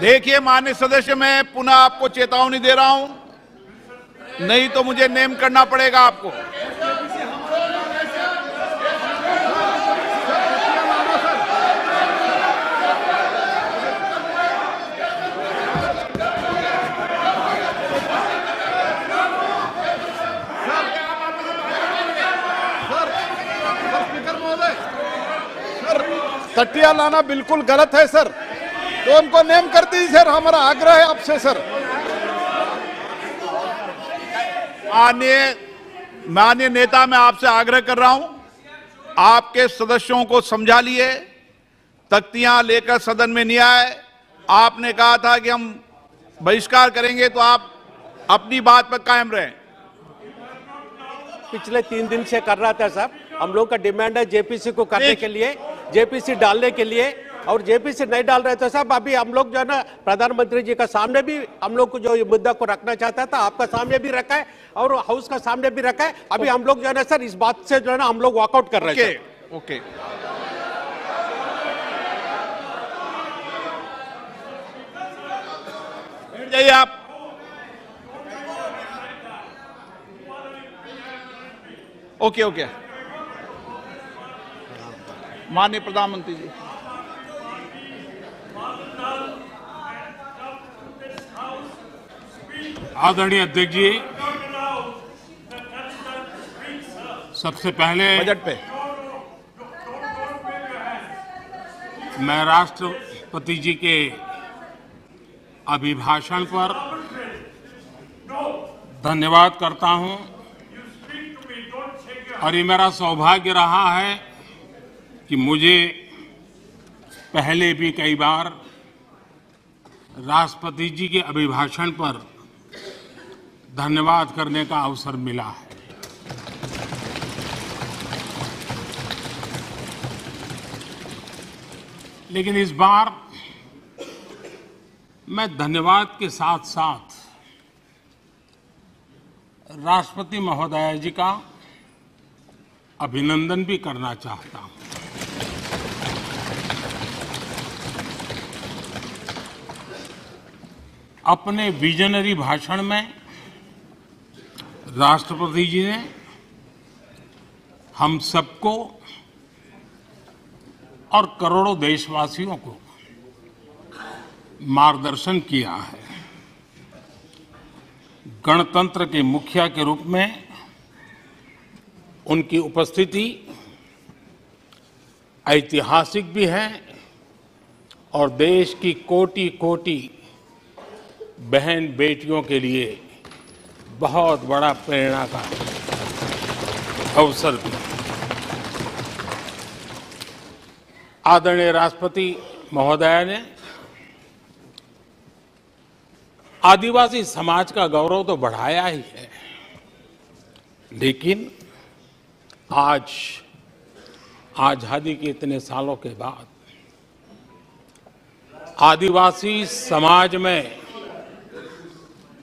देखिए माननीय सदस्य, मैं पुनः आपको चेतावनी दे रहा हूं, नहीं तो मुझे नेम करना पड़ेगा आपको। तटिया लाना बिल्कुल गलत है सर, तो उनको नेम कर दीजिए सर, हमारा आग्रह है आपसे सर। माननीय नेता, मैं आपसे आग्रह कर रहा हूं, आपके सदस्यों को समझा लिए, तख्तियां लेकर सदन में नहीं आए। आपने कहा था कि हम बहिष्कार करेंगे, तो आप अपनी बात पर कायम रहें। पिछले 3 दिन से कर रहा था साहब, हम लोग का डिमांड है जेपीसी को करने के लिए, जेपीसी डालने के लिए, और जेपीसी नहीं डाल रहे थे साहब। अभी हम लोग जो है ना प्रधानमंत्री जी का सामने भी हम लोग को जो ये मुद्दा को रखना चाहता था, आपका सामने भी रखा है और हाउस का सामने भी रखा है। अभी हम लोग जो है ना सर इस बात से जो है ना हम लोग वॉकआउट कर रहे हैं। ओके, बैठ जाइए आप। ओके, माननीय प्रधानमंत्री जी। आदरणीय अध्यक्ष जी, सबसे पहले बजट पे मैं राष्ट्रपति जी के अभिभाषण पर धन्यवाद करता हूं, और ये मेरा सौभाग्य रहा है कि मुझे पहले भी कई बार राष्ट्रपति जी के अभिभाषण पर धन्यवाद करने का अवसर मिला है। लेकिन इस बार मैं धन्यवाद के साथ साथ राष्ट्रपति महोदया जी का अभिनंदन भी करना चाहता हूं। अपने विजनरी भाषण में राष्ट्रपति जी ने हम सबको और करोड़ों देशवासियों को मार्गदर्शन किया है। गणतंत्र के मुखिया के रूप में उनकी उपस्थिति ऐतिहासिक भी है और देश की कोटि कोटि बहन बेटियों के लिए बहुत बड़ा प्रेरणा का अवसर भी। आदरणीय राष्ट्रपति महोदया ने आदिवासी समाज का गौरव तो बढ़ाया ही है, लेकिन आज आजादी के इतने सालों के बाद आदिवासी समाज में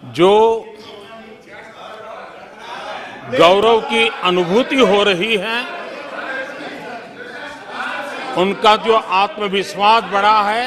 जो गौरव की अनुभूति हो रही है, उनका जो आत्मविश्वास बढ़ा है,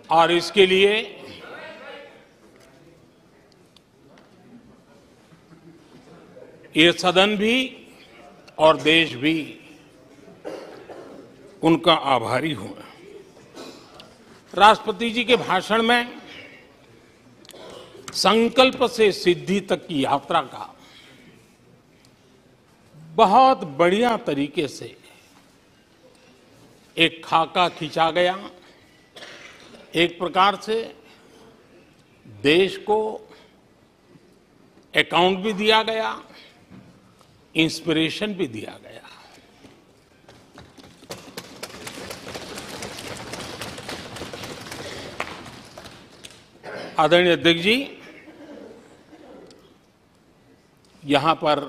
और इसके लिए ये सदन भी और देश भी उनका आभारी हूं। राष्ट्रपति जी के भाषण में संकल्प से सिद्धि तक की यात्रा का बहुत बढ़िया तरीके से एक खाका खींचा गया। एक प्रकार से देश को अकाउंट भी दिया गया, इंस्पिरेशन भी दिया गया। आदरणीय अध्यक्ष जी, यहां पर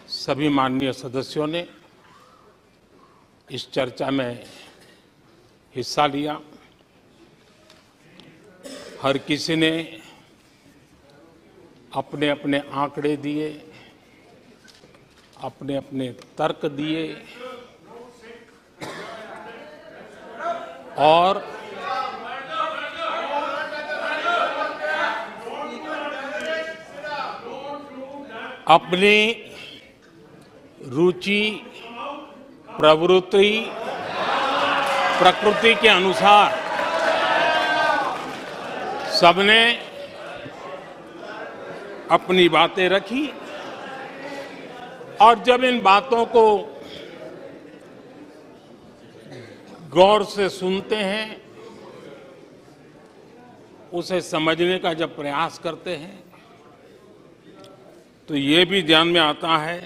सभी माननीय सदस्यों ने इस चर्चा में हिस्सा लिया। हर किसी ने अपने अपने आंकड़े दिए, अपने अपने तर्क दिए और अपनी रुचि, प्रवृत्ति, प्रकृति के अनुसार सबने अपनी बातें रखी और जब इन बातों को गौर से सुनते हैं, उसे समझने का जब प्रयास करते हैं, तो ये भी ध्यान में आता है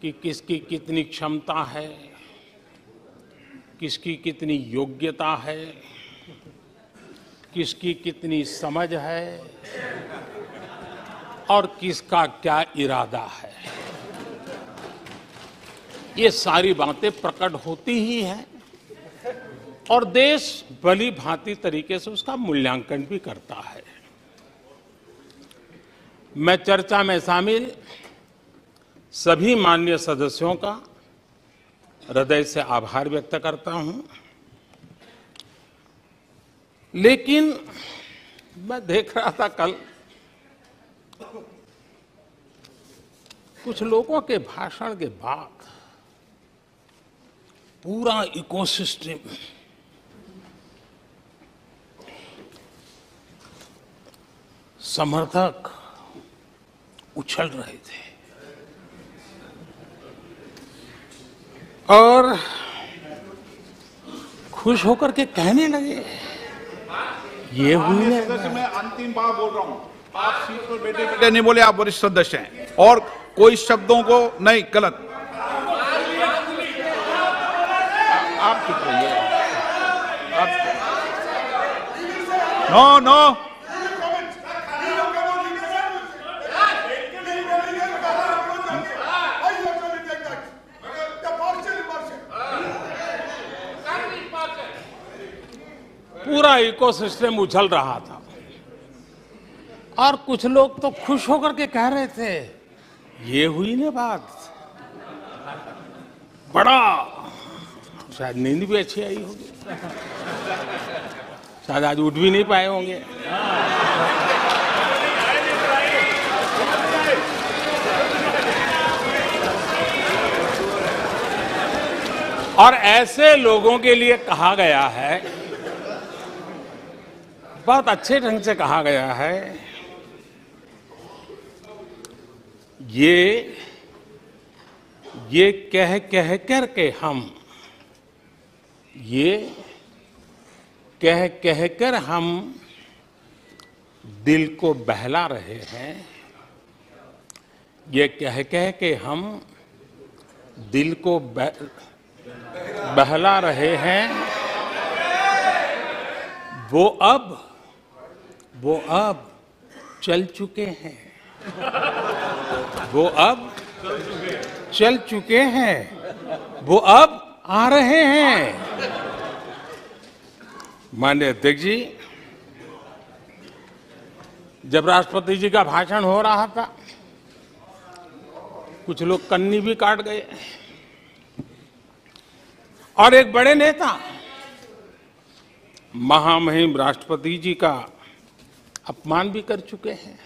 कि किसकी कितनी क्षमता है, किसकी कितनी योग्यता है, किसकी कितनी समझ है और किसका क्या इरादा है। ये सारी बातें प्रकट होती ही हैं और देश भली भांति तरीके से उसका मूल्यांकन भी करता है। मैं चर्चा में शामिल सभी माननीय सदस्यों का हृदय से आभार व्यक्त करता हूं, लेकिन मैं देख रहा था कल कुछ लोगों के भाषण के बाद पूरा इकोसिस्टम समर्थक उछल रहे थे और खुश होकर के कहने लगे, ये हुई है। सदस्य, मैं अंतिम बार बोल रहा हूं, आप सीट पर बैठे बैठे नहीं बोले, आप वरिष्ठ सदस्य हैं और कोई शब्दों को नहीं, गलत। आप चुप रहिए। नो नो, पूरा इकोसिस्टम उछल रहा था और कुछ लोग तो खुश होकर के कह रहे थे, ये हुई ना बात, बड़ा, शायद नींद भी अच्छी आई होगी, शायद आज उठ भी नहीं पाए होंगे। और ऐसे लोगों के लिए कहा गया है, बहुत अच्छे ढंग से कहा गया है, ये कह कह कर के हम, ये कह कह कर हम दिल को बहला रहे हैं, ये कह कह के हम दिल को बहला रहे हैं, वो अब चल चुके हैं, वो अब चल चुके हैं, वो अब आ रहे हैं। माननीय अध्यक्ष जी, जब राष्ट्रपति जी का भाषण हो रहा था, कुछ लोग कन्नी भी काट गए और एक बड़े नेता महामहिम राष्ट्रपति जी का अपमान भी कर चुके हैं।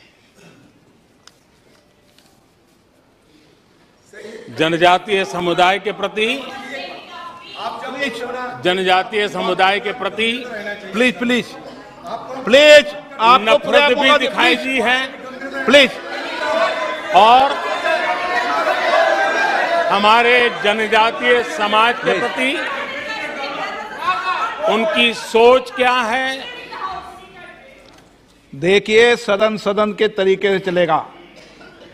जनजातीय समुदाय के प्रति, जनजातीय समुदाय के प्रति प्लीज प्लीज प्लीज, नफरत भी दिखाई दी है, प्लीज। और हमारे जनजातीय समाज के प्रति उनकी सोच क्या है। देखिए, सदन सदन के तरीके से चलेगा।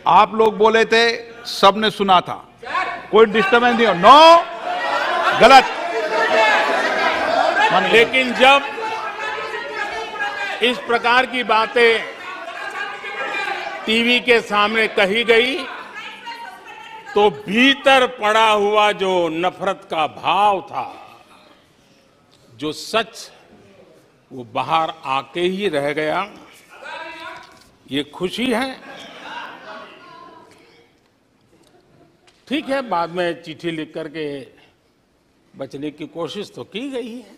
आप लोग बोले थे, सबने सुना था, कोई डिस्टर्बेंस नहीं हो। नो, गलत। लेकिन जब इस प्रकार की बातें टीवी के सामने कही गई, तो भीतर पड़ा हुआ जो नफरत का भाव था, जो सच, वो बाहर आके ही रह गया। ये खुशी है ठीक है, बाद में चिट्ठी लिख करके बचने की कोशिश तो की गई है।